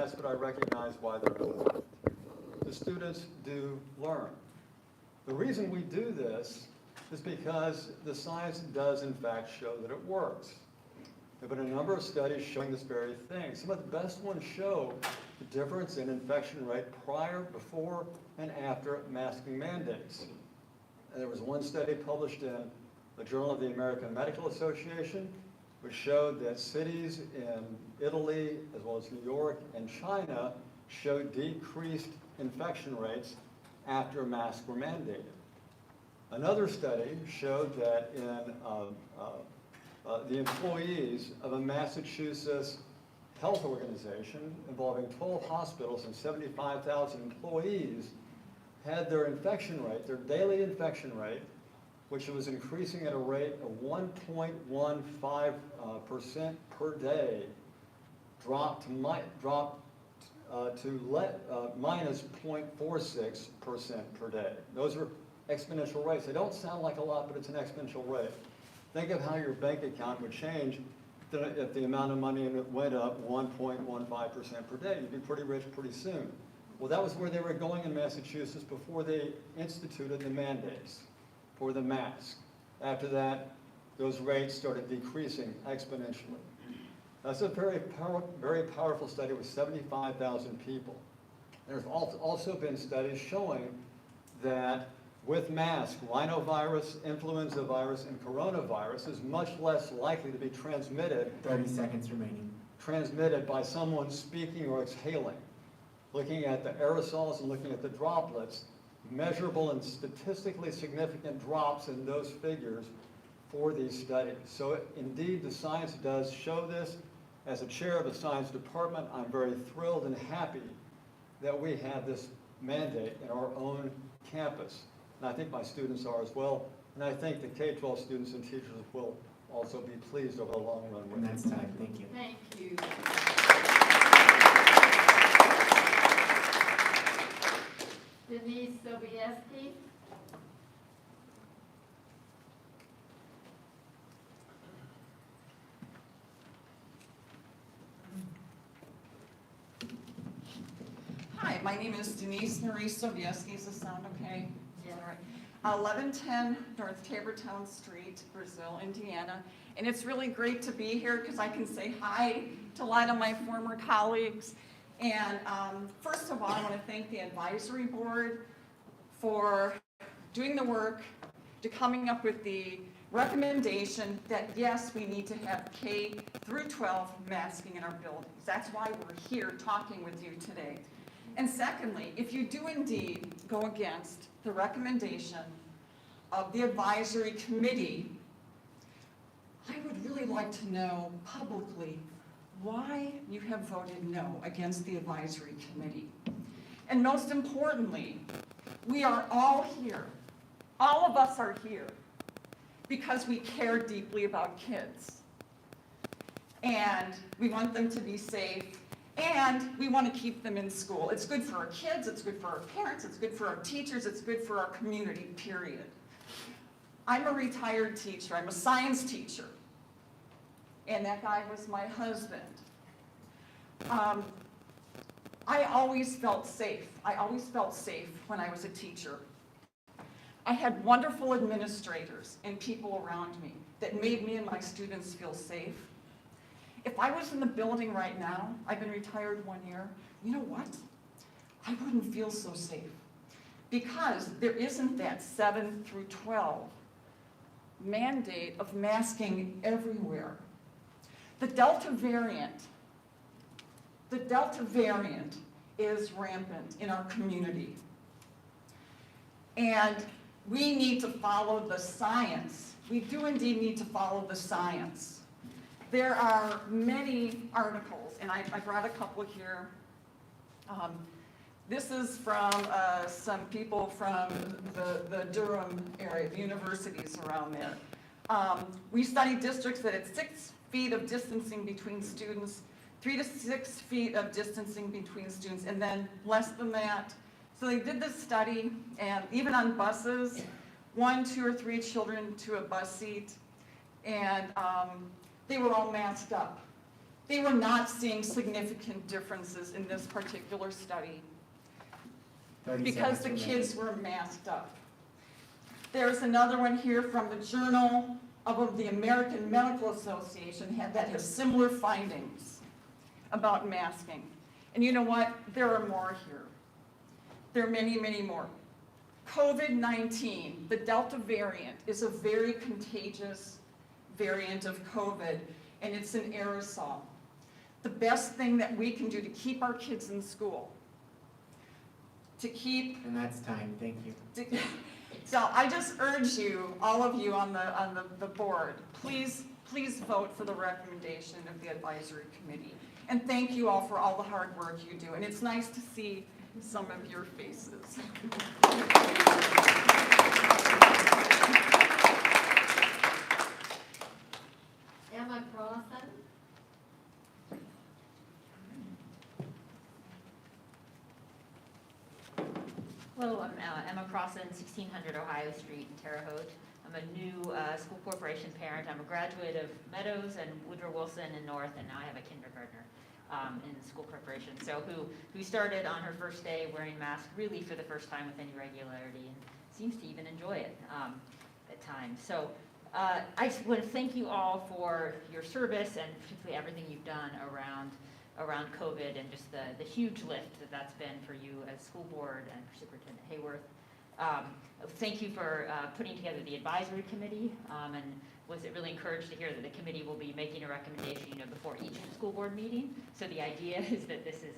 test, but I recognize why they're doing it. The students do learn. The reason we do this is because the science does in fact show that it works. There have been a number of studies showing this very thing. Some of the best ones show the difference in infection rate prior, before, and after masking mandates. And there was one study published in the Journal of the American Medical Association, which showed that cities in Italy, as well as New York and China, showed decreased infection rates after masks were mandated. Another study showed that in the employees of a Massachusetts health organization involving 12 hospitals and 75,000 employees had their infection rate, their daily infection rate, which was increasing at a rate of 1.15% per day, dropped to minus 0.46% per day. Those are exponential rates. They don't sound like a lot, but it's an exponential rate. Think of how your bank account would change if the amount of money in it went up 1.15% per day. You'd be pretty rich pretty soon. Well, that was where they were going in Massachusetts before they instituted the mandates for the mask. After that, those rates started decreasing exponentially. That's a very powerful study with 75,000 people. There's also been studies showing that with masks, rhinovirus, influenza virus, and coronavirus is much less likely to be transmitted. 30 seconds remaining. Transmitted by someone speaking or exhaling. Looking at the aerosols and looking at the droplets, measurable and statistically significant drops in those figures for these studies. So indeed, the science does show this. As a chair of the science department, I'm very thrilled and happy that we have this mandate in our own campus. And I think my students are as well. And I think the K-12 students and teachers will also be pleased over the long run with And that's time. Thank you. Thank you. Denise Sobieski. Hi, my name is Denise Marie Sobieski. Does this sound okay? Yeah. All right. 1110 North Tabortown Street, Brazil, Indiana. And it's really great to be here because I can say hi to a lot of my former colleagues. And first of all, I want to thank the advisory board for doing the work, to coming up with the recommendation that yes, we need to have K through 12 masking in our buildings. That's why we're here talking with you today. And secondly, if you do indeed go against the recommendation of the advisory committee, I would really like to know publicly why you have voted no against the advisory committee. And most importantly, we are all here, all of us are here, because we care deeply about kids. And we want them to be safe, and we want to keep them in school. It's good for our kids, it's good for our parents, it's good for our teachers, it's good for our community, period. I'm a retired teacher, I'm a science teacher, and that guy was my husband. I always felt safe. I always felt safe when I was a teacher. I had wonderful administrators and people around me that made me and my students feel safe. If I was in the building right now, I've been retired 1 year, you know what? I wouldn't feel so safe because there isn't that 7 through 12 mandate of masking everywhere. The Delta variant is rampant in our community. And we need to follow the science. We do indeed need to follow the science. There are many articles, and I brought a couple here. This is from some people from the Durham area, the universities around there. We studied districts that had 6 feet of distancing between students, 3 to 6 feet of distancing between students, and then less than that. So they did this study, and even on buses, 1, 2, or 3 children to a bus seat, and they were all masked up. They were not seeing significant differences in this particular study 30 because the seconds remaining. kids were masked up. There's another one here from the Journal of the American Medical Association that has similar findings about masking. And you know what? There are more here. There are many, many more. COVID-19, the Delta variant, is a very contagious variant of COVID, and it's an aerosol. The best thing that we can do to keep our kids in school, to keep And that's time, thank you. So I just urge you, all of you on the board, please vote for the recommendation of the advisory committee. And thank you all for all the hard work you do. And it's nice to see some of your faces. Emma Crossan. Hello, I'm Emma Crossan, 1600 Ohio Street in Terre Haute. I'm a new school corporation parent. I'm a graduate of Meadows and Woodrow Wilson in North, and now I have a kindergartner in the school corporation. So who started on her first day wearing masks really for the first time with any regularity and seems to even enjoy it at times. So I just want to thank you all for your service and particularly everything you've done around COVID and just the huge lift that's been for you as school board and for Superintendent Hayworth. Thank you for putting together the advisory committee, and was it really encouraged to hear that the committee will be making a recommendation, before each school board meeting. So the idea is that this is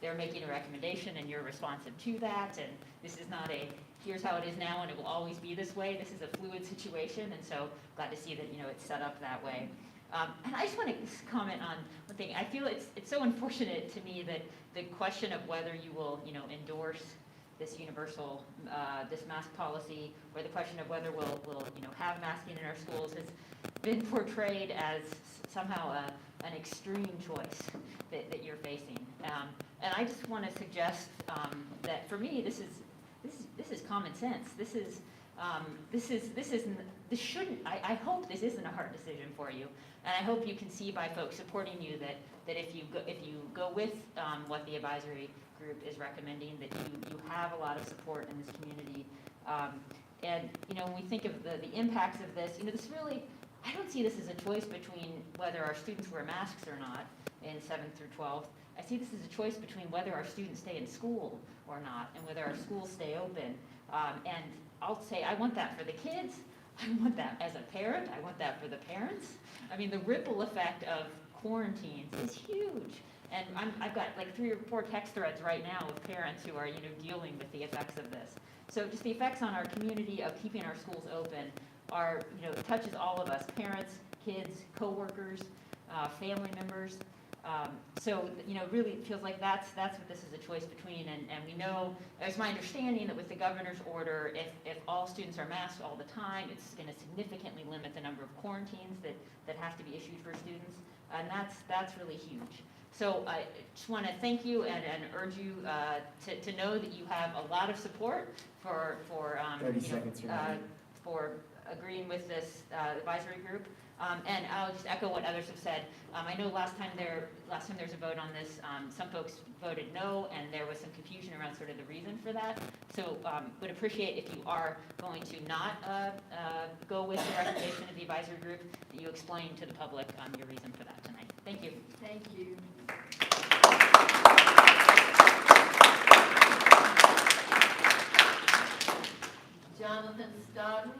they're making a recommendation and you're responsive to that, and this is not a here's how it is now and it will always be this way. This is a fluid situation, and so glad to see that it's set up that way. And I just want to comment on one thing. I feel it's so unfortunate to me that the question of whether you will endorse this universal this mask policy, or the question of whether we'll have masking in our schools, has been portrayed as somehow an extreme choice that you're facing. And I just want to suggest that for me this is common sense. This shouldn't. I hope this isn't a hard decision for you, and I hope you can see by folks supporting you that if you go with what the advisory group is recommending, that you have a lot of support in this community. And when we think of the impacts of this, this really, I don't see this as a choice between whether our students wear masks or not in 7th through 12th. I see this as a choice between whether our students stay in school or not, and whether our schools stay open. And I'll say I want that for the kids. I want that as a parent. I want that for the parents. I mean, the ripple effect of quarantines is huge. And I've got like 3 or 4 text threads right now with parents who are dealing with the effects of this. So just the effects on our community of keeping our schools open are, it touches all of us, parents, kids, coworkers, family members. So really it feels like that's what this is a choice between, and we know, it's my understanding that with the governor's order, if all students are masked all the time, it's going to significantly limit the number of quarantines that have to be issued for students, and that's really huge. So I just want to thank you and urge you to know that you have a lot of support for 30 seconds remaining. for agreeing with this advisory group. And I'll just echo what others have said. I know last time there's a vote on this, some folks voted no, and there was some confusion around sort of the reason for that. So would appreciate if you are going to not go with the recommendation of the advisory group, that you explain to the public your reason for that tonight. Thank you. Thank you. Jonathan Stodden.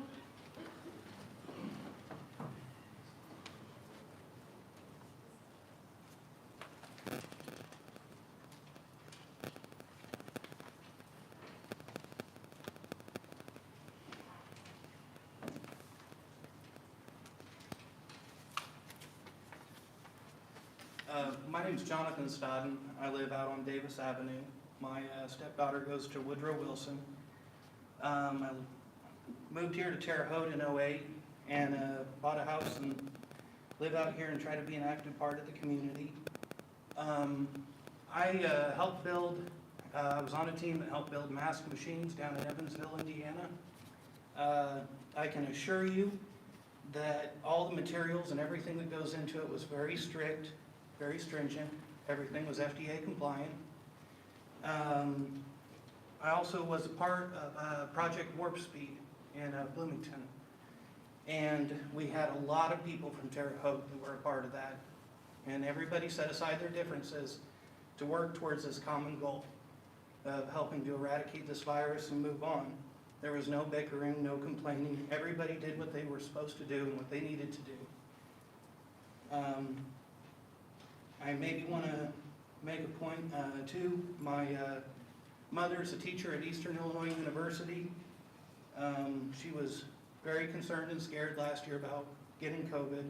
My name's Jonathan Stodden. I live out on Davis Avenue. My stepdaughter goes to Woodrow Wilson. I moved here to Terre Haute in '08 and bought a house and live out here and try to be an active part of the community. I helped build, I was on a team that helped build mask machines down in Evansville, Indiana. I can assure you that all the materials and everything that goes into it was very strict. very stringent. Everything was FDA compliant. I also was a part of Project Warp Speed in Bloomington. And we had a lot of people from Terre Haute who were a part of that. And everybody set aside their differences to work towards this common goal of helping to eradicate this virus and move on. There was no bickering, no complaining. Everybody did what they were supposed to do and what they needed to do. I maybe want to make a point too. My mother's a teacher at Eastern Illinois University. She was very concerned and scared last year about getting COVID.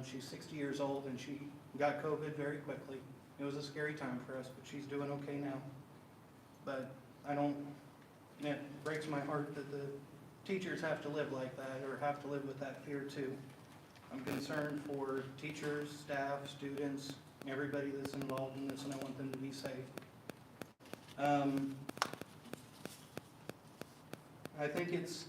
She's 60 years old and she got COVID very quickly. It was a scary time for us, but she's doing okay now. But it breaks my heart that the teachers have to live like that or have to live with that fear too. I'm concerned for teachers, staff, students, everybody that's involved in this, and I want them to be safe. I think it's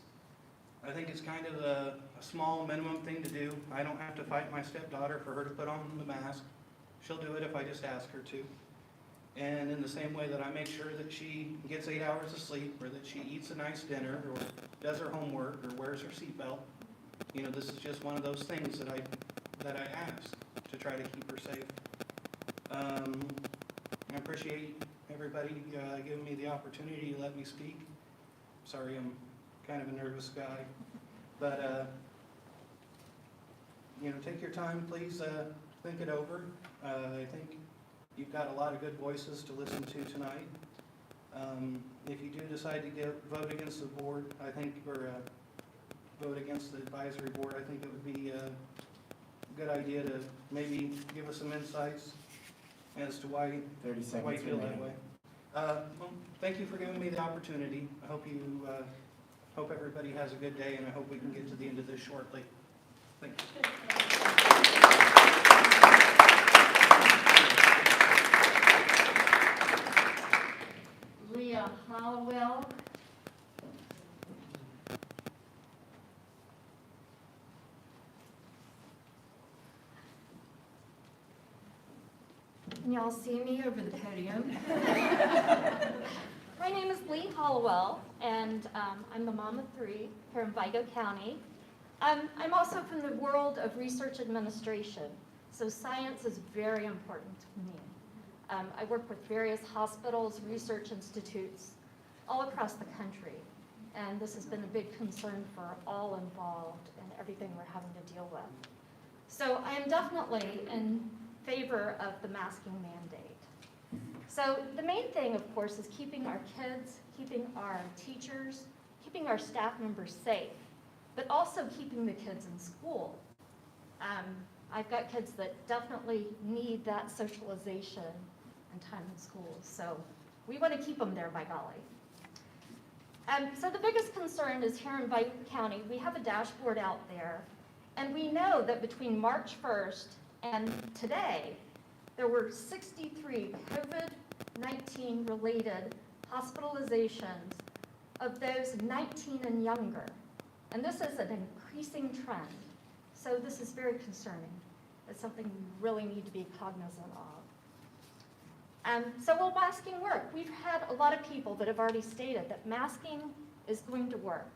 kind of a small minimum thing to do. I don't have to fight my stepdaughter for her to put on the mask. She'll do it if I just ask her to. And in the same way that I make sure that she gets 8 hours of sleep, or that she eats a nice dinner, or does her homework, or wears her seatbelt. You know, this is just one of those things that I ask to try to keep her safe. I appreciate everybody giving me the opportunity to let me speak. Sorry, I'm kind of a nervous guy, but you know, take your time, please. Think it over. I think you've got a lot of good voices to listen to tonight. If you do decide to vote against the board, I think, or vote against the advisory board, I think it would be a good idea to maybe give us some insights as to why 30 you seconds feel that remaining. way. Well, thank you for giving me the opportunity. I hope hope everybody has a good day, and I hope we can get to the end of this shortly. Thank you. Leah Hollowell. Can y'all see me over the podium? My name is Lee Hollowell, and I'm the mom of 3 here in Vigo County. I'm also from the world of research administration, so science is very important to me. I work with various hospitals, research institutes all across the country, and this has been a big concern for all involved in everything we're having to deal with. So I am definitely in favor of the masking mandate. So the main thing, of course, is keeping our kids, keeping our teachers, keeping our staff members safe, but also keeping the kids in school. I've got kids that definitely need that socialization and time in school, so we want to keep them there, by golly. So the biggest concern is here in Vigo County, we have a dashboard out there, and we know that between March 1st and today, there were 63 COVID-19 related hospitalizations of those 19 and younger. And this is an increasing trend. So this is very concerning. It's something we really need to be cognizant of. So will masking work? We've had a lot of people that have already stated that masking is going to work.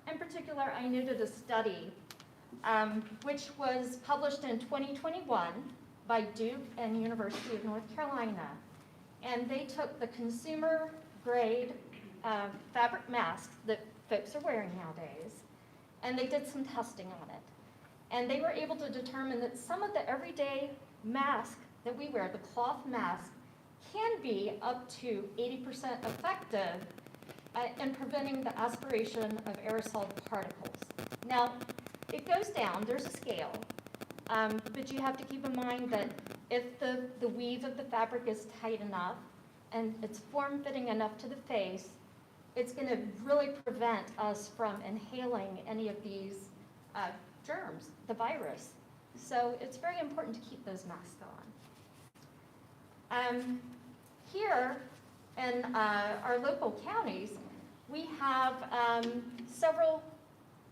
In particular, I noted a study which was published in 2021 by Duke and University of North Carolina. And they took the consumer grade fabric masks that folks are wearing nowadays, and they did some testing on it. And they were able to determine that some of the everyday masks that we wear, the cloth mask, can be up to 80% effective in preventing the aspiration of aerosol particles. Now, it goes down, there's a scale, but you have to keep in mind that if the weave of the fabric is tight enough and it's form-fitting enough to the face, it's going to really prevent us from inhaling any of these germs, the virus. So it's very important to keep those masks on. Here in our local counties, we have several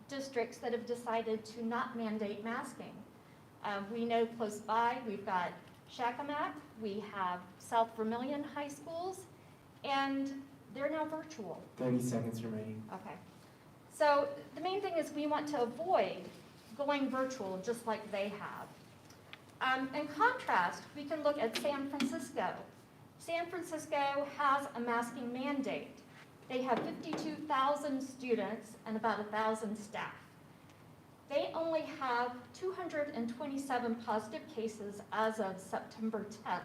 districts that have decided to not mandate masking. We know close by, we've got Shakamak, we have South Vermilion High Schools, and they're now virtual. 30 seconds remaining. Okay. So the main thing is we want to avoid going virtual just like they have. In contrast, we can look at San Francisco. San Francisco has a masking mandate. They have 52,000 students and about 1,000 staff. They only have 227 positive cases as of September 10th.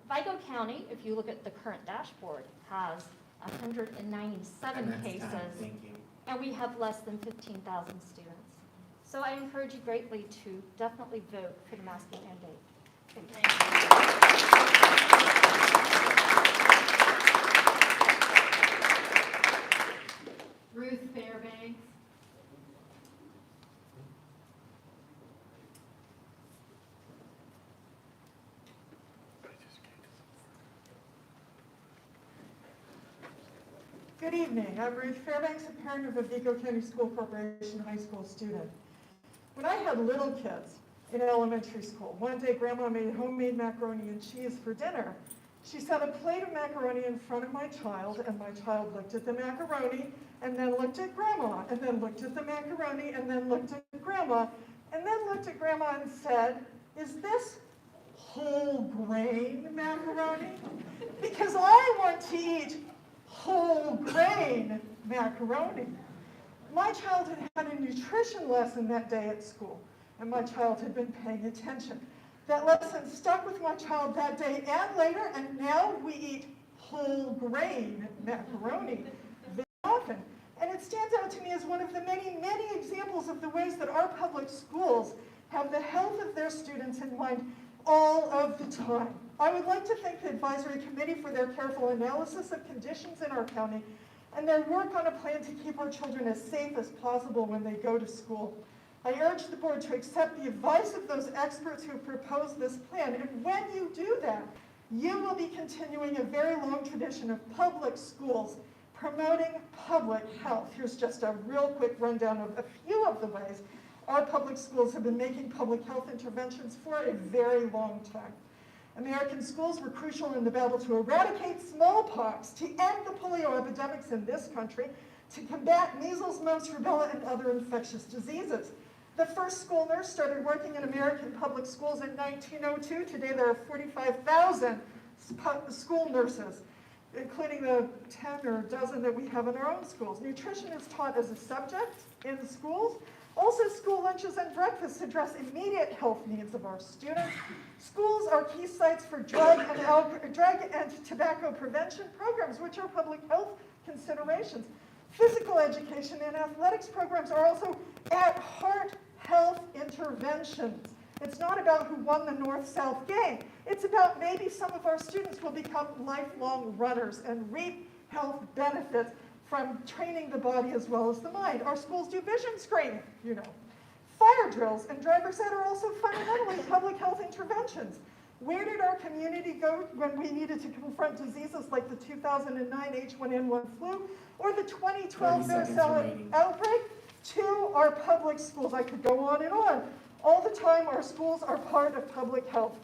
Vigo County, if you look at the current dashboard, has 197 And that's cases, time. Thank you. and we have less than 15,000 students. So I encourage you greatly to definitely vote for the masking mandate. Thank you. Ruth Fairbanks. Good evening. I'm Ruth Fairbanks, a parent of a Vigo County School Corporation high school student. When I had little kids in elementary school, one day Grandma made homemade macaroni and cheese for dinner. She set a plate of macaroni in front of my child, and my child looked at the macaroni, and then looked at Grandma, and then looked at the macaroni, and then looked at Grandma, and then looked at Grandma and said, "Is this whole grain macaroni? Because I want to eat whole grain macaroni." My child had had a nutrition lesson that day at school, and my child had been paying attention. That lesson stuck with my child that day and later, and now we eat whole grain macaroni very often. And it stands out to me as one of the many, many examples of the ways that our public schools have the health of their students in mind all of the time. I would like to thank the advisory committee for their careful analysis of conditions in our county and their work on a plan to keep our children as safe as possible when they go to school. I urge the board to accept the advice of those experts who proposed this plan, and when you do that, you will be continuing a very long tradition of public schools promoting public health. Here's just a real quick rundown of a few of the ways our public schools have been making public health interventions for a very long time. American schools were crucial in the battle to eradicate smallpox, to end the polio epidemics in this country, to combat measles, mumps, rubella, and other infectious diseases. The first school nurse started working in American public schools in 1902. Today there are 45,000 school nurses, including the 10 or dozen that we have in our own schools. Nutrition is taught as a subject in the schools. Also, school lunches and breakfasts address immediate health needs of our students. Schools are key sites for drug and tobacco prevention programs, which are public health considerations. Physical education and athletics programs are also at heart health interventions. It's not about who won the North-South game. It's about maybe some of our students will become lifelong runners and reap health benefits from training the body as well as the mind. Our schools do vision screening, you know. Fire drills and driver's ed are also fundamentally public health interventions. Where did our community go when we needed to confront diseases like the 2009 H1N1 flu or the 2012 varicella outbreak? To our public schools. I could go on and on. All the time, our schools are part of public health.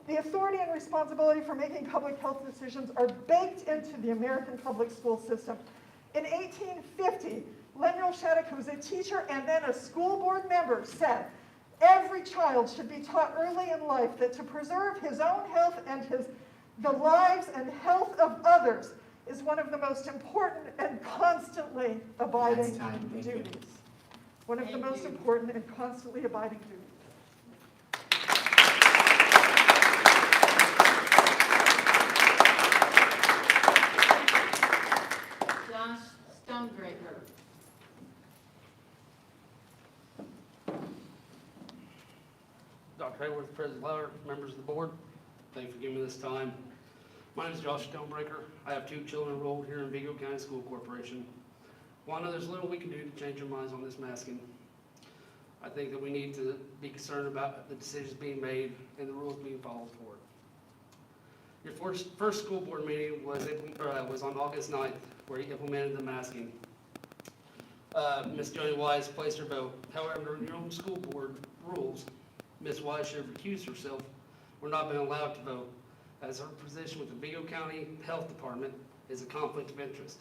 The authority and responsibility for making public health decisions are baked into the American public school system. In 1850, Lemuel Shattuck, who was a teacher and then a school board member, said, "Every child should be taught early in life that to preserve his own health and the lives and health of others is one of the most important and constantly abiding duties." One of the most important and constantly abiding duties. Josh Stonebreaker. Dr. Hayworth, President Lauer, members of the board, thank you for giving me this time. My name is Josh Stonebreaker. I have 2 children enrolled here in Vigo County School Corporation. While I know there's little we can do to change their minds on this masking, I think that we need to be concerned about the decisions being made and the rules being followed for it. Your first school board meeting was on August 9th, where you implemented the masking. Ms. Joni Wise placed her vote. However, your own school board rules Ms. Wise should have recused herself or not been allowed to vote, as her position with the Vigo County Health Department is a conflict of interest.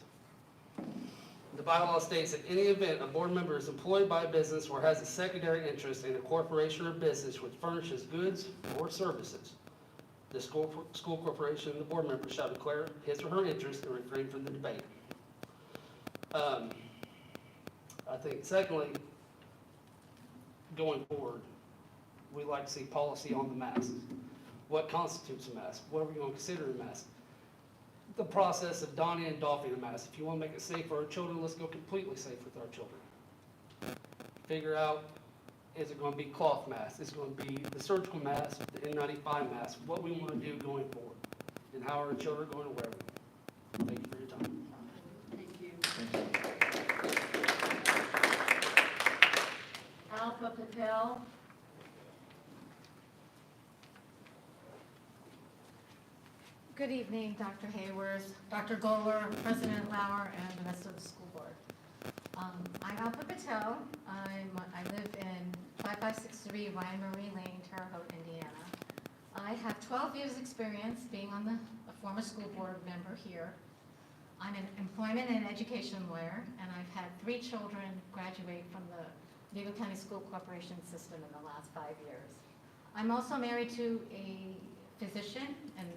The bylaw states that in any event a board member is employed by a business or has a secondary interest in a corporation or business which furnishes goods or services, the school corporation and the board member shall declare his or her interest and refrain from the debate. I think secondly, going forward, we like to see policy on the masks. What constitutes a mask? What are we going to consider a mask? The process of donning and doffing a mask. If you want to make it safe for our children, let's go completely safe with our children. Figure out, is it going to be cloth mask? Is it going to be the surgical mask, the N95 mask? What we want to do going forward, and how our children are going to wear them. Thank you for your time. Thank you. Alpha Patel. Good evening, Dr. Hayward, Dr. Goller, President Lauer, and the rest of the school board. I'm Alpha Patel. I live in 5563 Ryan Marie Lane, Terre Haute, Indiana. I have 12 years' experience being on a former school board member here. I'm an employment and education lawyer, and I've had 3 children graduate from the Vigo County School Corporation system in the last 5 years. I'm also married to a physician and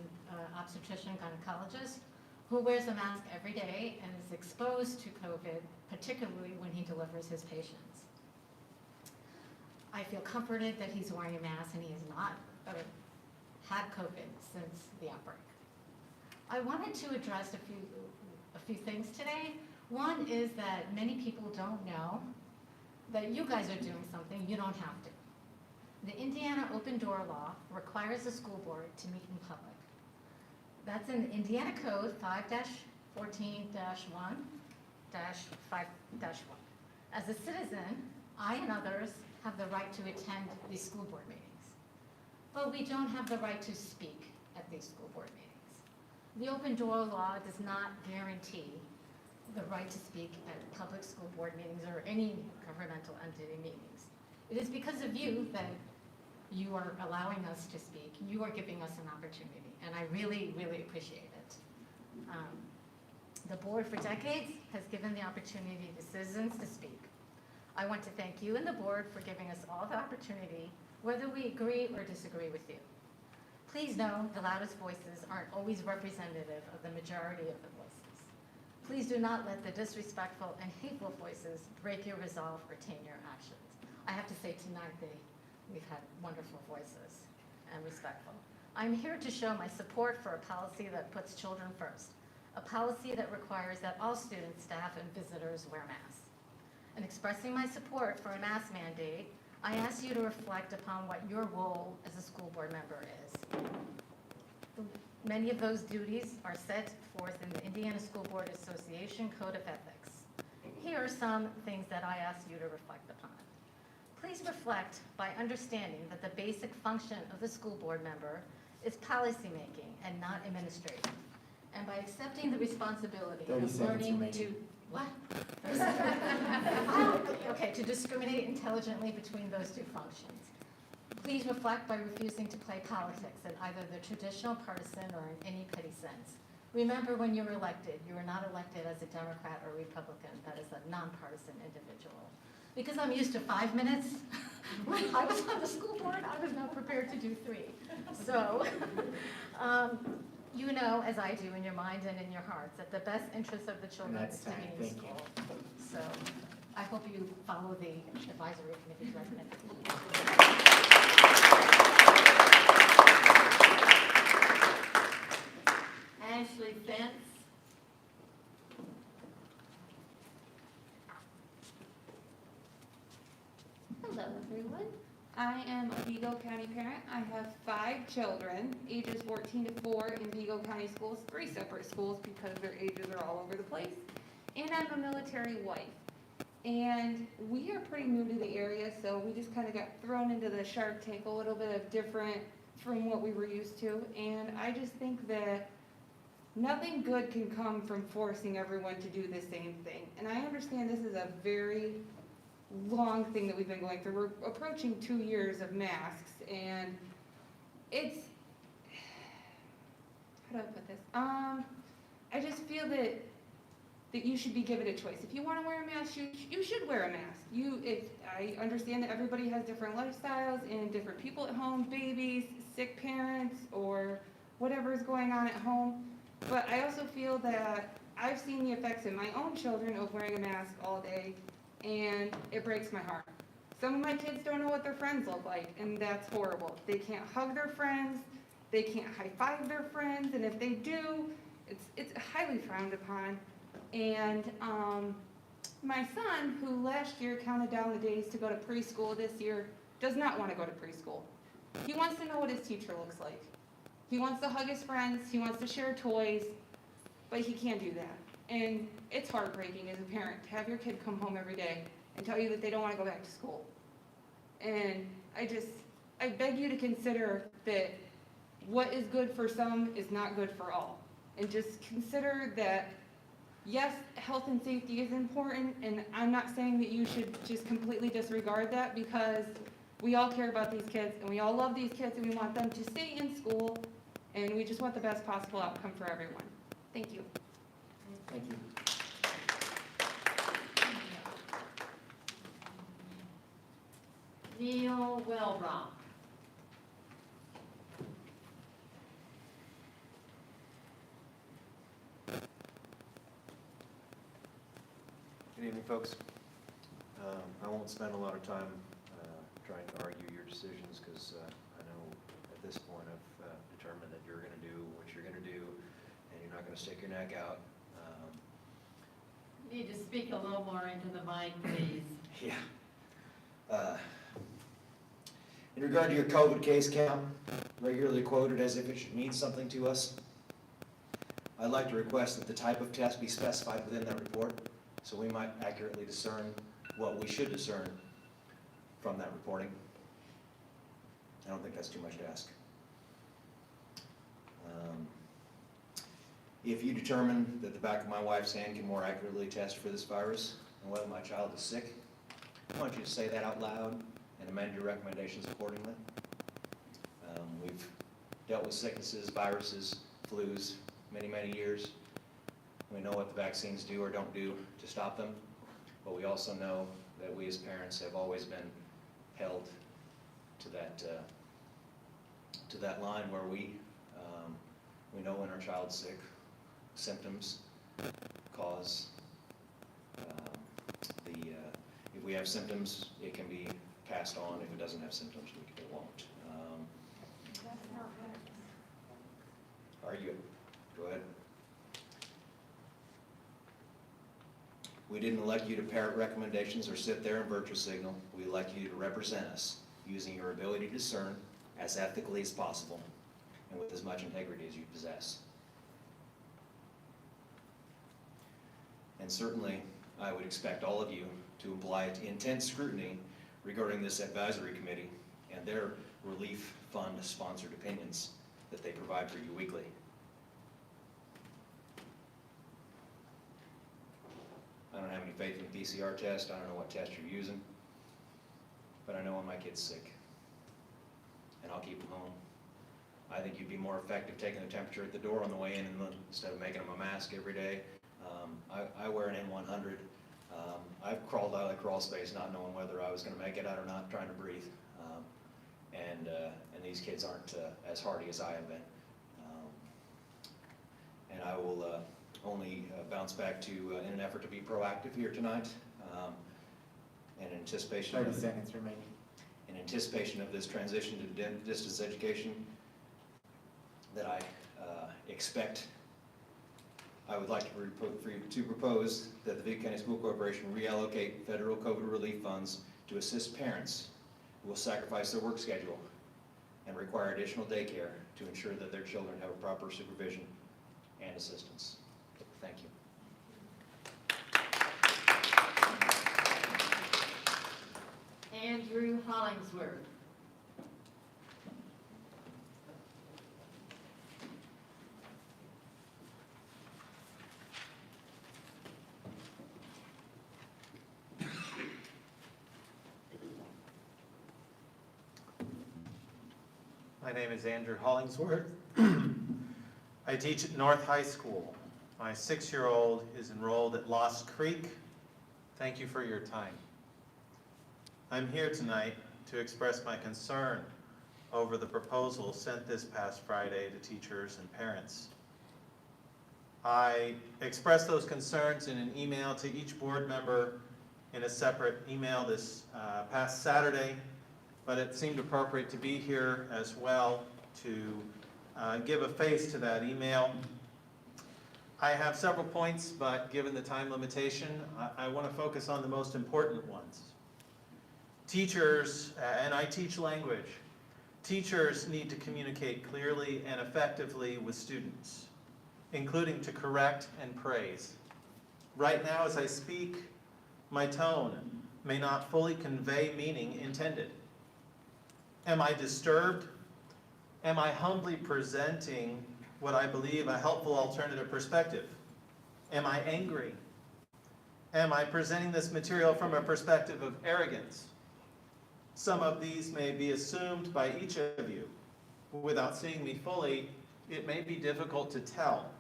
obstetrician gynecologist who wears a mask every day and is exposed to COVID, particularly when he delivers his patients. I feel comforted that he's wearing a mask and he has not had COVID since the outbreak. I wanted to address a few things today. One is that many people don't know that you guys are doing something you don't have to. The Indiana Open Door Law requires the school board to meet in public. That's in Indiana Code 5-14-1-5-1. As a citizen, I and others have the right to attend these school board meetings. But we don't have the right to speak at these school board meetings. The Open Door Law does not guarantee the right to speak at public school board meetings or any governmental entity meetings. It is because of you that you are allowing us to speak. You are giving us an opportunity, and I really, really appreciate it. The board for decades has given the opportunity to citizens to speak. I want to thank you and the board for giving us all the opportunity, whether we agree or disagree with you. Please know the loudest voices aren't always representative of the majority of the voices. Please do not let the disrespectful and hateful voices break your resolve or taint your actions. I have to say tonight we've had wonderful voices and respectful. I'm here to show my support for a policy that puts children first, a policy that requires that all students, staff, and visitors wear masks. In expressing my support for a mask mandate, I ask you to reflect upon what your role as a school board member is. Many of those duties are set forth in the Indiana School Board Association Code of Ethics. Here are some things that I ask you to reflect upon. Please reflect by understanding that the basic function of the school board member is policymaking and not administrative. And by accepting the responsibility of learning to, what? Okay, to discriminate intelligently between those 2 functions. Please reflect by refusing to play politics in either the traditional partisan or in any petty sense. Remember, when you were elected, you were not elected as a Democrat or Republican, but as a nonpartisan individual. Because I'm used to 5 minutes, when I was on the school board, I was not prepared to do 3. So, you know, as I do in your mind and in your hearts, that the best interest of the children is to be in school. So, I hope you follow the advisory committee's recommendation. Ashley Fentz. Hello, everyone. I am a Vigo County parent. I have 5 children, ages 14 to 4 in Vigo County schools, 3 separate schools because their ages are all over the place. And I'm a military wife. And we are pretty new to the area, so we just kind of got thrown into the Shark Tank, a little bit of different from what we were used to. And I just think that nothing good can come from forcing everyone to do the same thing. And I understand this is a very long thing that we've been going through. We're approaching 2 years of masks, and it's, how do I put this? I just feel that you should be given a choice. If you want to wear a mask, you should wear a mask. I understand that everybody has different lifestyles and different people at home, babies, sick parents, or whatever is going on at home. But I also feel that I've seen the effects in my own children of wearing a mask all day, and it breaks my heart. Some of my kids don't know what their friends look like, and that's horrible. They can't hug their friends, they can't high-five their friends, and if they do, it's highly frowned upon. And my son, who last year counted down the days to go to preschool, this year does not want to go to preschool. He wants to know what his teacher looks like. He wants to hug his friends, he wants to share toys, but he can't do that. And it's heartbreaking as a parent to have your kid come home every day and tell you that they don't want to go back to school. And I beg you to consider that what is good for some is not good for all. And just consider that, yes, health and safety is important, and I'm not saying that you should just completely disregard that, because we all care about these kids, and we all love these kids, and we want them to stay in school, and we just want the best possible outcome for everyone. Thank you. Thank you. Neil Wellrock. Good evening, folks. I won't spend a lot of time trying to argue your decisions, because I know at this point I've determined that you're going to do what you're going to do, and you're not going to stick your neck out. Need to speak a little more into the mic, please. Yeah. In regard to your COVID case count, regularly quoted as if it should mean something to us, I'd like to request that the type of test be specified within that report, so we might accurately discern what we should discern from that reporting. I don't think that's too much to ask. If you determine that the back of my wife's hand can more accurately test for this virus and whether my child is sick, I want you to say that out loud and amend your recommendations accordingly. We've dealt with sicknesses, viruses, flus, many, many years. We know what the vaccines do or don't do to stop them, but we also know that we as parents have always been held to that line where we know when our child's sick. Symptoms cause if we have symptoms, it can be passed on. If it doesn't have symptoms, it won't. Argue it. Go ahead. We didn't elect you to parrot recommendations or sit there and virtue signal. We elect you to represent us using your ability to discern as ethically as possible and with as much integrity as you possess. And certainly, I would expect all of you to apply intense scrutiny regarding this advisory committee and their relief fund sponsored opinions that they provide for you weekly. I don't have any faith in the PCR test. I don't know what test you're using, but I know when my kid's sick, and I'll keep them home. I think you'd be more effective taking the temperature at the door on the way in instead of making them a mask every day. I wear an N100. I've crawled out of the crawl space not knowing whether I was going to make it out or not, trying to breathe. And these kids aren't as hardy as I have been. And I will only bounce back to, in an effort to be proactive here tonight, in anticipation 30 of, seconds remaining. in anticipation of this transition to distance education that I expect. I would like to propose that the Vigo County School Corporation reallocate federal COVID relief funds to assist parents who will sacrifice their work schedule and require additional daycare to ensure that their children have a proper supervision and assistance. Thank you. Andrew Hollingsworth. My name is Andrew Hollingsworth. I teach at North High School. My 6-year-old is enrolled at Lost Creek. Thank you for your time. I'm here tonight to express my concern over the proposal sent this past Friday to teachers and parents. I expressed those concerns in an email to each board member in a separate email this past Saturday, but it seemed appropriate to be here as well to give a face to that email. I have several points, but given the time limitation, I want to focus on the most important ones. Teachers, and I teach language, teachers need to communicate clearly and effectively with students, including to correct and praise. Right now, as I speak, my tone may not fully convey meaning intended. Am I disturbed? Am I humbly presenting what I believe a helpful alternative perspective? Am I angry? Am I presenting this material from a perspective of arrogance? Some of these may be assumed by each of you. Without seeing me fully, it may be difficult to tell.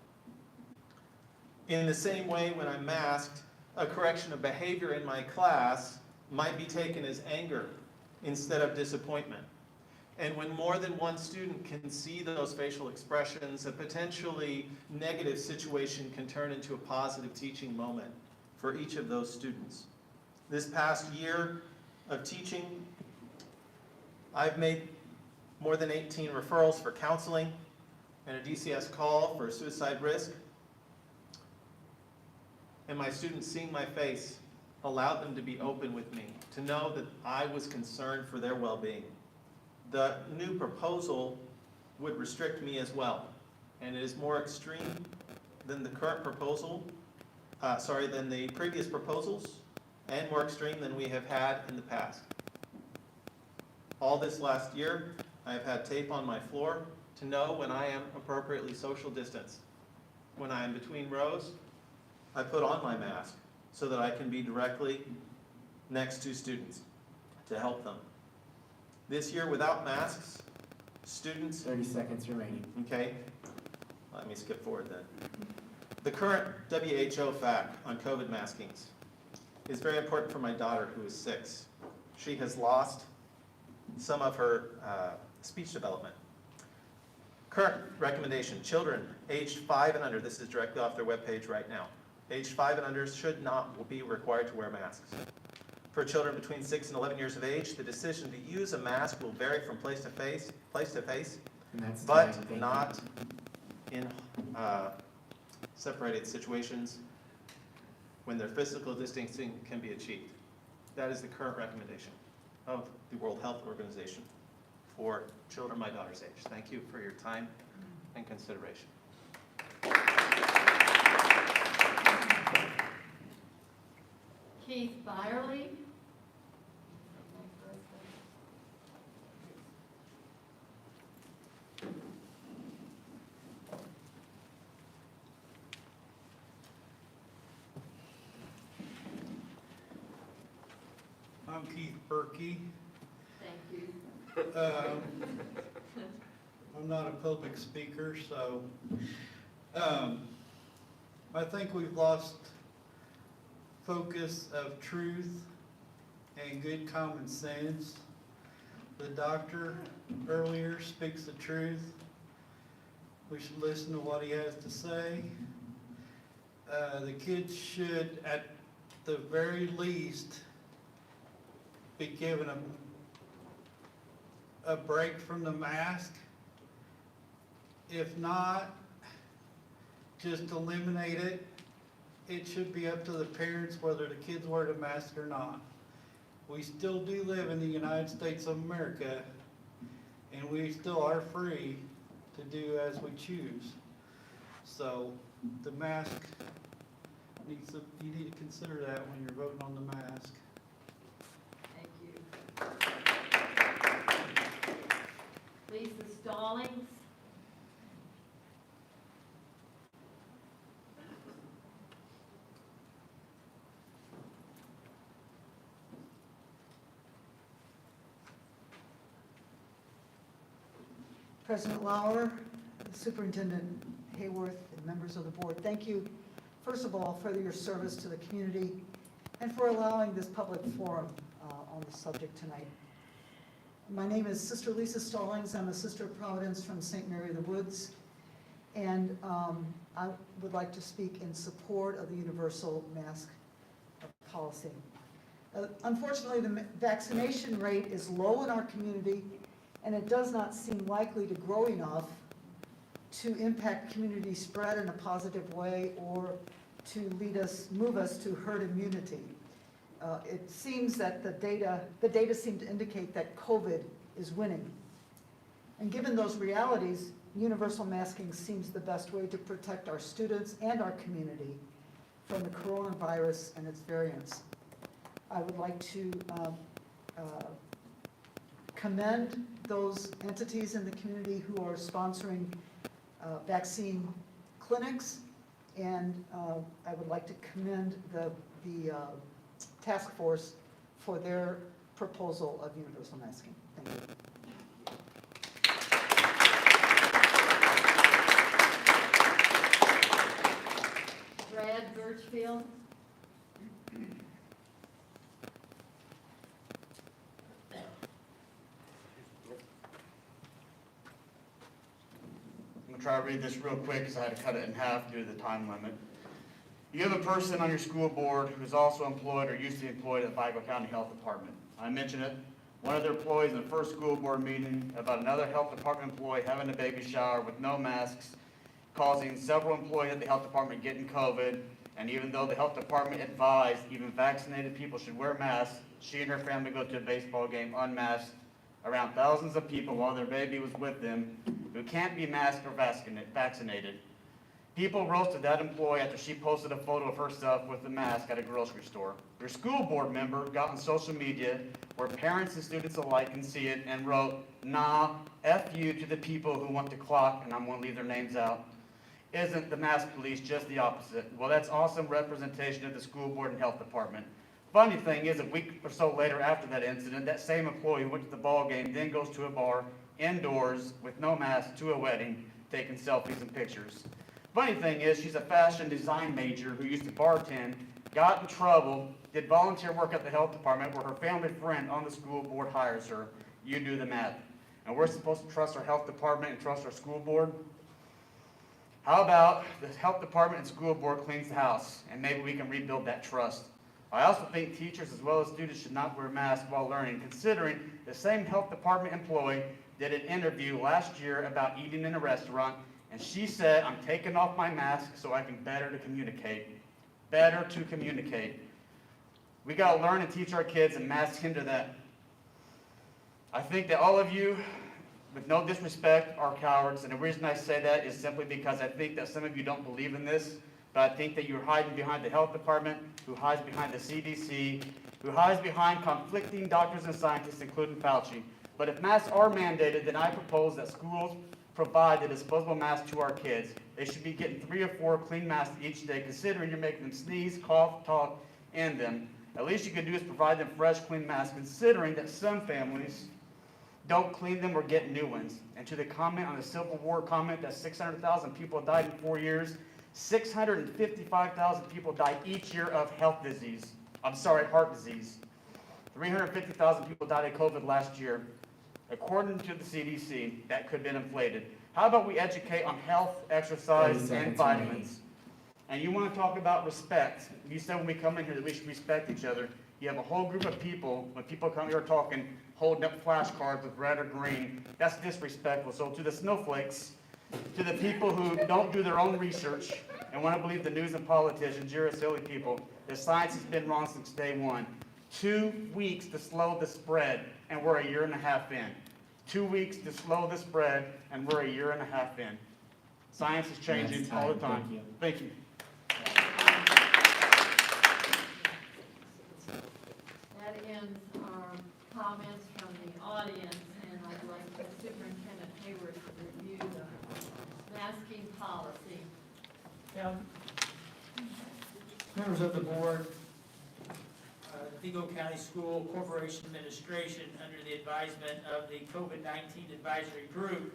In the same way, when I'm masked, a correction of behavior in my class might be taken as anger instead of disappointment. And when more than one student can see those facial expressions, a potentially negative situation can turn into a positive teaching moment for each of those students. This past year of teaching, I've made more than 18 referrals for counseling and a DCS call for suicide risk. And my students, seeing my face, allowed them to be open with me, to know that I was concerned for their well-being. The new proposal would restrict me as well, and it is more extreme than the current proposal, than the previous proposals, and more extreme than we have had in the past. All this last year, I have had tape on my floor to know when I am appropriately social distanced. When I am between rows, I put on my mask so that I can be directly next to students to help them. This year, without masks, students... 30 seconds remaining. Okay, let me skip forward then. The current WHO fact on COVID maskings is very important for my daughter, who is 6. She has lost some of her speech development. Current recommendation, children aged 5 and under, this is directly off their webpage right now, aged 5 and under should not be required to wear masks. For children between 6 and 11 years of age, the decision to use a mask will vary from place to face, but not in separated situations when their physical distancing can be achieved. That is the current recommendation of the World Health Organization for children my daughter's age. Thank you for your time and consideration. Keith Byerly. I'm Keith Berkey. Thank you. I'm not a public speaker, so I think we've lost focus of truth and good common sense. The doctor earlier speaks the truth. We should listen to what he has to say. The kids should, at the very least, be given a break from the mask. If not, just eliminate it. It should be up to the parents whether the kids wear the mask or not. We still do live in the United States of America, and we still are free to do as we choose. So the mask you need to consider that when you're voting on the mask. Thank you. Lisa Stallings. President Lauer, Superintendent Hayworth, and members of the board, thank you, first of all, for your service to the community and for allowing this public forum on the subject tonight. My name is Sister Lisa Stallings. I'm a Sister of Providence from St. Mary of the Woods, and I would like to speak in support of the universal mask policy. Unfortunately, the vaccination rate is low in our community, and it does not seem likely to grow enough to impact community spread in a positive way or to move us to herd immunity. It seems that the data seem to indicate that COVID is winning. And given those realities, universal masking seems the best way to protect our students and our community from the coronavirus and its variants. I would like to commend those entities in the community who are sponsoring vaccine clinics, and I would like to commend the task force for their proposal of universal masking. Thank you. Brad Birchfield. I'm going to try to read this real quick because I had to cut it in half due to the time limit. You have a person on your school board who is also employed or used to be employed at the Vigo County Health Department. I mentioned it. One of their employees in the first school board meeting about another health department employee having a baby shower with no masks, causing several employees at the health department getting COVID. And even though the health department advised even vaccinated people should wear masks, she and her family go to a baseball game unmasked around thousands of people while their baby was with them who can't be masked or vaccinated. People roasted that employee after she posted a photo of herself with the mask at a grocery store. Your school board member got on social media where parents and students alike can see it and wrote, "Nah, F you to the people who want to clock," and I'm going to leave their names out. Isn't the mask police just the opposite? Well, that's awesome representation of the school board and health department. Funny thing is, a week or so later after that incident, that same employee who went to the ball game then goes to a bar indoors with no mask to a wedding, taking selfies and pictures. Funny thing is, she's a fashion design major who used to bartend, got in trouble, did volunteer work at the health department where her family friend on the school board hires her. You do the math. And we're supposed to trust our health department and trust our school board? How about the health department and school board cleans the house, and maybe we can rebuild that trust. I also think teachers as well as students should not wear masks while learning, considering the same health department employee did an interview last year about eating in a restaurant, and she said, "I'm taking off my mask so I can better to communicate." Better to communicate. We got to learn and teach our kids, and masks hinder that. I think that all of you, with no disrespect, are cowards, and the reason I say that is simply because I think that some of you don't believe in this, but I think that you're hiding behind the health department, who hides behind the CDC, who hides behind conflicting doctors and scientists, including Fauci. But if masks are mandated, then I propose that schools provide the disposable masks to our kids. They should be getting 3 or 4 clean masks each day, considering you're making them sneeze, cough, talk, in them. At least you can do is provide them fresh, clean masks, considering that some families don't clean them or get new ones. And to the comment on the Civil War comment that 600,000 people died in 4 years, 655,000 people died each year of heart disease. 350,000 people died of COVID last year. According to the CDC, that could have been inflated. How about we educate on health, exercise, and vitamins? And you want to talk about respect. You said when we come in here that we should respect each other. You have a whole group of people, when people come here talking, holding up flashcards with red or green. That's disrespectful. So to the snowflakes, to the people who don't do their own research and want to believe the news and politicians, you're a silly people. The science has been wrong since day one. 2 weeks to slow the spread, and we're 1.5 years in. 2 weeks to slow the spread, and we're 1.5 years in. Science is changing all the time. Thank you. That ends our comments from the audience, and I'd like Superintendent Hayward to review the masking policy. Members of the board, Vigo County School Corporation Administration, under the advisement of the COVID-19 Advisory Group,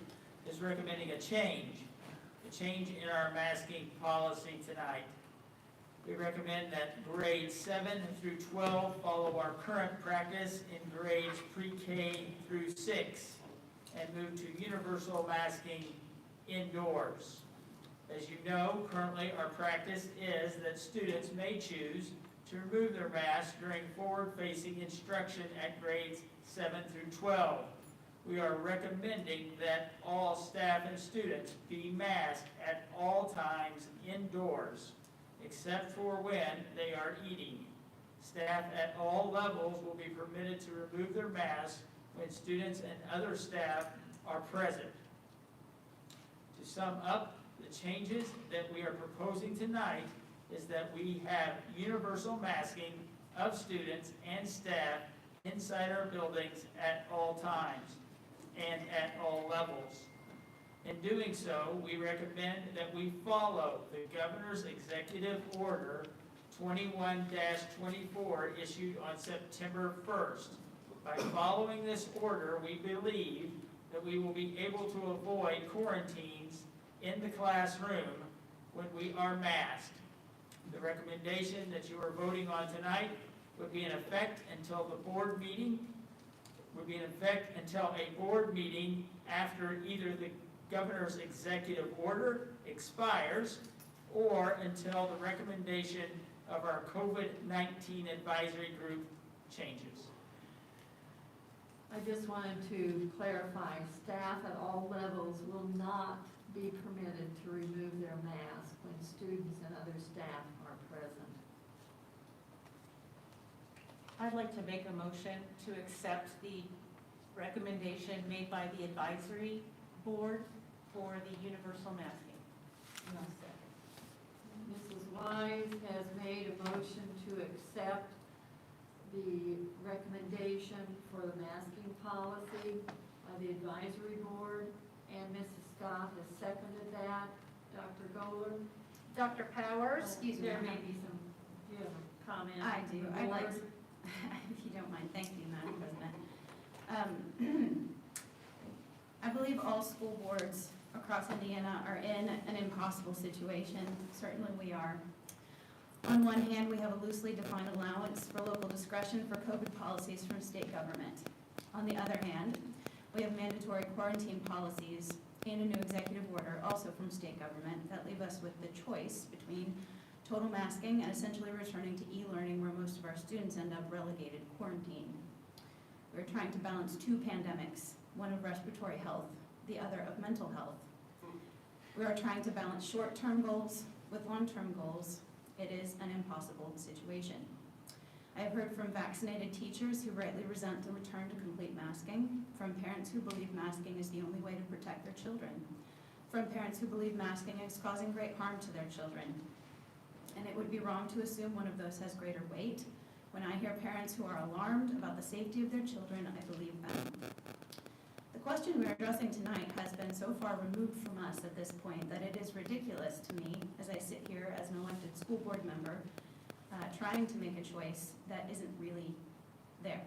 is recommending a change in our masking policy tonight. We recommend that grades 7 through 12 follow our current practice in grades pre-K through 6 and move to universal masking indoors. As you know, currently our practice is that students may choose to remove their masks during forward-facing instruction at grades 7 through 12. We are recommending that all staff and students be masked at all times indoors, except for when they are eating. Staff at all levels will be permitted to remove their masks when students and other staff are present. To sum up, the changes that we are proposing tonight is that we have universal masking of students and staff inside our buildings at all times and at all levels. In doing so, we recommend that we follow the Governor's Executive Order 21-24 issued on September 1st. By following this order, we believe that we will be able to avoid quarantines in the classroom when we are masked. The recommendation that you are voting on tonight would be in effect until a board meeting after either the Governor's executive order expires or until the recommendation of our COVID-19 advisory group changes. I just wanted to clarify, staff at all levels will not be permitted to remove their mask when students and other staff are present. I'd like to make a motion to accept the recommendation made by the advisory board for the universal masking. No second. Mrs. Wise has made a motion to accept the recommendation for the masking policy by the advisory board, and Mrs. Scott has seconded that. Dr. Goller? Dr. Powers? Excuse me, there may be some, do you have a comment? I do. I'd like to, if you don't mind. Thank you, Madam President. I believe all school boards across Indiana are in an impossible situation. Certainly we are. On one hand, we have a loosely defined allowance for local discretion for COVID policies from state government. On the other hand, we have mandatory quarantine policies and a new executive order, also from state government, that leave us with the choice between total masking and essentially returning to e-learning, where most of our students end up relegated to quarantine. We're trying to balance two pandemics, one of respiratory health, the other of mental health. We are trying to balance short-term goals with long-term goals. It is an impossible situation. I have heard from vaccinated teachers who rightly resent the return to complete masking, from parents who believe masking is the only way to protect their children, from parents who believe masking is causing great harm to their children. And it would be wrong to assume one of those has greater weight. When I hear parents who are alarmed about the safety of their children, I believe them. The question we are addressing tonight has been so far removed from us at this point that it is ridiculous to me, as I sit here as an elected school board member, trying to make a choice that isn't really there.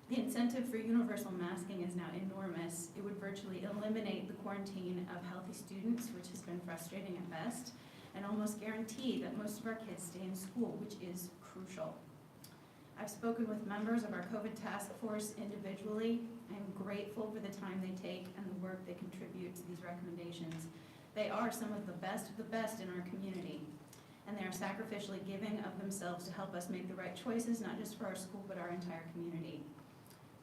The incentive for universal masking is now enormous. It would virtually eliminate the quarantine of healthy students, which has been frustrating at best, and almost guarantee that most of our kids stay in school, which is crucial. I've spoken with members of our COVID task force individually. I am grateful for the time they take and the work they contribute to these recommendations. They are some of the best in our community, and they are sacrificially giving of themselves to help us make the right choices, not just for our school, but our entire community.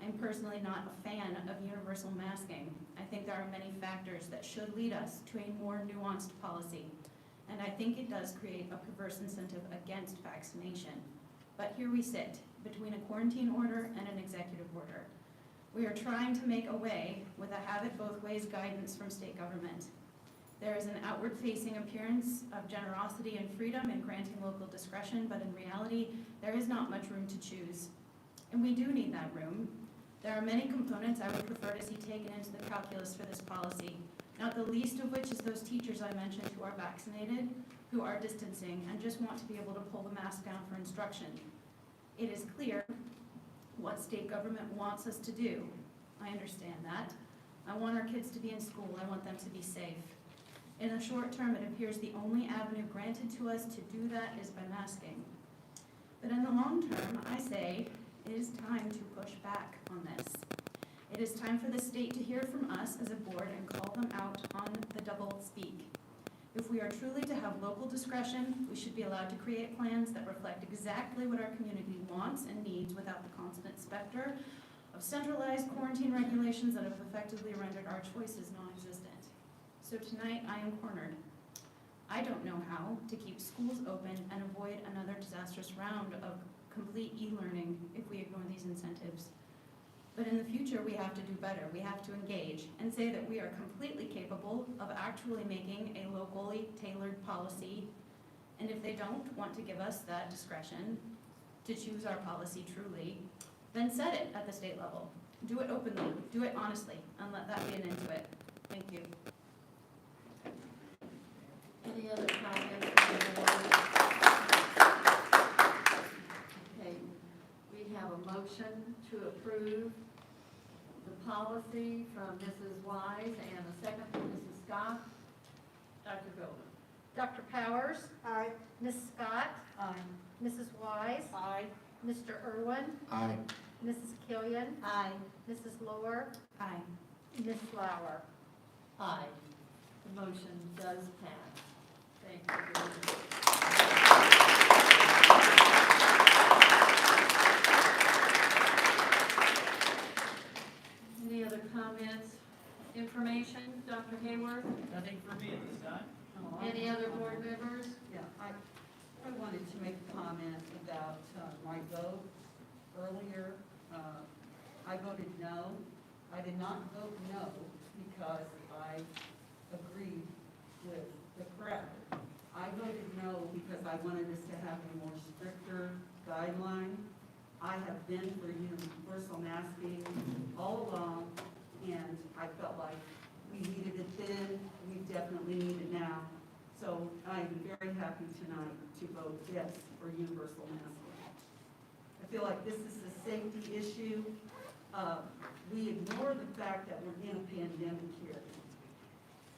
I'm personally not a fan of universal masking. I think there are many factors that should lead us to a more nuanced policy, and I think it does create a perverse incentive against vaccination. But here we sit, between a quarantine order and an executive order. We are trying to make a way with a have-it-both-ways guidance from state government. There is an outward-facing appearance of generosity and freedom in granting local discretion, but in reality, there is not much room to choose. And we do need that room. There are many components I would prefer to see taken into the calculus for this policy, not the least of which is those teachers I mentioned who are vaccinated, who are distancing, and just want to be able to pull the mask down for instruction. It is clear what state government wants us to do. I understand that. I want our kids to be in school. I want them to be safe. In the short term, it appears the only avenue granted to us to do that is by masking. But in the long term, I say it is time to push back on this. It is time for the state to hear from us as a board and call them out on the double speak. If we are truly to have local discretion, we should be allowed to create plans that reflect exactly what our community wants and needs without the constant specter of centralized quarantine regulations that have effectively rendered our choices non-existent. So tonight, I am cornered. I don't know how to keep schools open and avoid another disastrous round of complete e-learning if we ignore these incentives. But in the future, we have to do better. We have to engage and say that we are completely capable of actually making a locally tailored policy. And if they don't want to give us that discretion to choose our policy truly, then set it at the state level. Do it openly, do it honestly, and let that be an end to it. Thank you. Any other comments from the board? Okay, we have a motion to approve the policy from Mrs. Wise and a second from Mrs. Scott. Dr. Golden. Dr. Powers? Aye. Ms. Scott? Aye. Mrs. Wise? Aye. Mr. Irwin? Aye. Mrs. Killian? Aye. Mrs. Lohr? Aye. Ms. Lauer? Aye. The motion does pass. Thank you very much. Any other comments, information, Dr. Hayworth? Nothing for me at this time. Any other board members? Yeah, I wanted to make a comment about my vote earlier. I voted no. I did not vote no because I agreed with the crowd. I voted no because I wanted us to have a more stricter guideline. I have been for universal masking all along, and I felt like we needed it then, we definitely need it now. So I'm very happy tonight to vote yes for universal masking. I feel like this is a safety issue. We ignore the fact that we're in a pandemic here.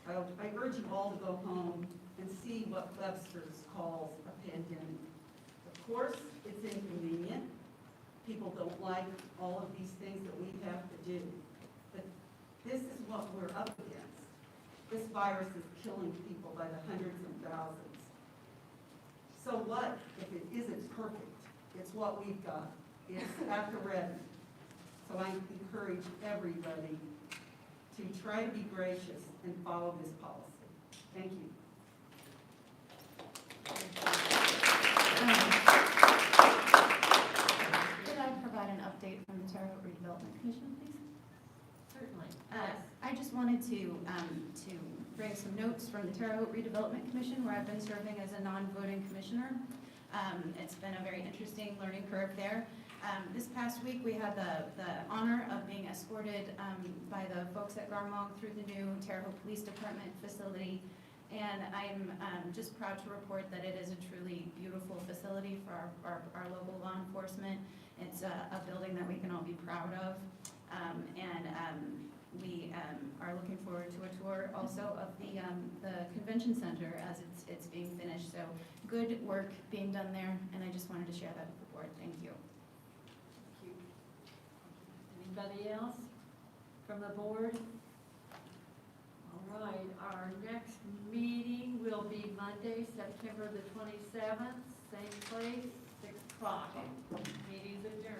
I urge you all to go home and see what Webster's calls a pandemic. Of course, it's inconvenient. People don't like all of these things that we have to do. But this is what we're up against. This virus is killing people by the hundreds and thousands. So what if it isn't perfect? It's what we've got. It's at the ready. So I encourage everybody to try to be gracious and follow this policy. Thank you. Could I provide an update from the Terre Haute Redevelopment Commission, please? Certainly. I just wanted to bring some notes from the Terre Haute Redevelopment Commission, where I've been serving as a non-voting commissioner. It's been a very interesting learning curve there. This past week, we had the honor of being escorted by the folks at Garmong through the new Terre Haute Police Department facility. And I'm just proud to report that it is a truly beautiful facility for our local law enforcement. It's a building that we can all be proud of. We are looking forward to a tour also of the convention center as it's being finished. So good work being done there, and I just wanted to share that with the board. Thank you. Anybody else from the board? All right, our next meeting will be Monday, September the 27th, same place, 6 o'clock. Meeting's adjourned.